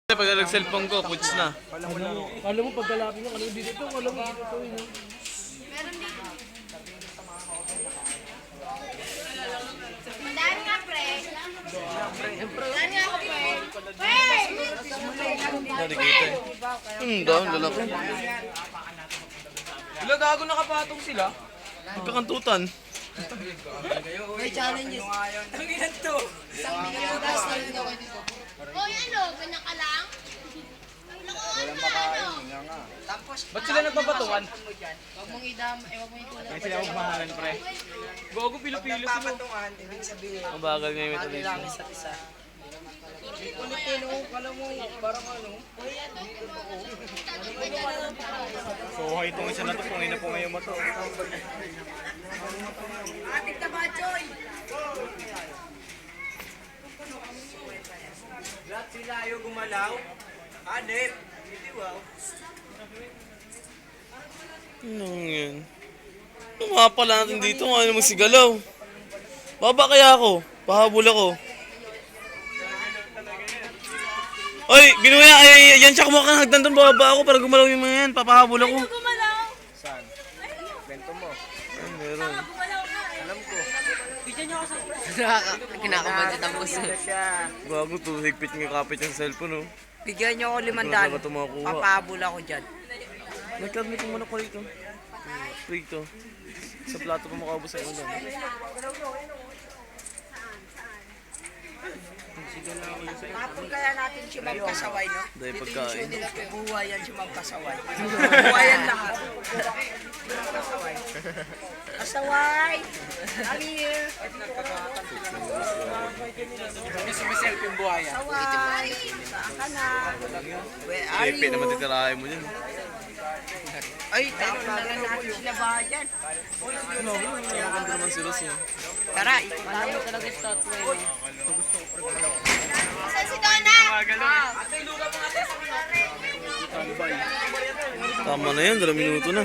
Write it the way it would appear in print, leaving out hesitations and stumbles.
Pag nag-cellphone ko, puts na. Kala mo pagkalapin mo, kala mo dito, kala mo dito. Dahil nga, pre. Dahil nga ako, pre. Pre! Narigita eh. Down, lalaki. Sila gago nakapatong sila. Magkakantutan. May challenges. Ang ilan to? Isang million gas na rin ako dito. Hoy, ano? Ganyan ka lang? Walang makain, nga nga. Tapos, Ba't sila nagpapatungan? Huwag mong idam, huwag mong ikulang. May sila magmahalan, pre. Gago, pilo-pilo sila. Papatungan, ibig sabihin. Ang bagal ngayon ito. Ano lang isa't isa. Ulit-tino, kala mo, parang ano. So, itong isa na to, kung ina po ngayon mo to. Atik na ba, Choy? Lahat sila ayaw gumalaw. Hanip. Hindi, wow. Ano yan? Tumapala natin dito, ano mo sigalaw. Baba kaya ako, pahabol ako. Oy, binuya, ay, yan siya kumuha ka ng hagdan doon, bababa ako para gumalaw yung mga yan, papahabol ako. Gumalaw. Saan? Bento mo. Ay, meron. Gumalaw na eh. Alam ko. Kinakabalit ang puso. Siya. Gago to, higpit nga kapit yung cellphone, oh. Bigyan niyo ako 500. Wala ka ito makakuha. Papahabol ako dyan. Nagkarni ko muna ko rito. Rito. Sa plato pa makaubos sa ulan. Tapon kaya natin si Ma'am Kasaway, no? Dahil pagkain. Buhayan si Ma'am Kasaway. Buhayan lahat. Kasaway. Kasaway! I'm here! Sumiselfie yung buhaya. Kasaway! Saan ka na? Where are Epe naman you? titirahin mo dyan. Ay, tapon na lang natin sila bahayan. Maganda naman si Ross, eh. Tara, ito tayo. Talaga statue. Saan si Donna? Tama na yan, 2 minuto na.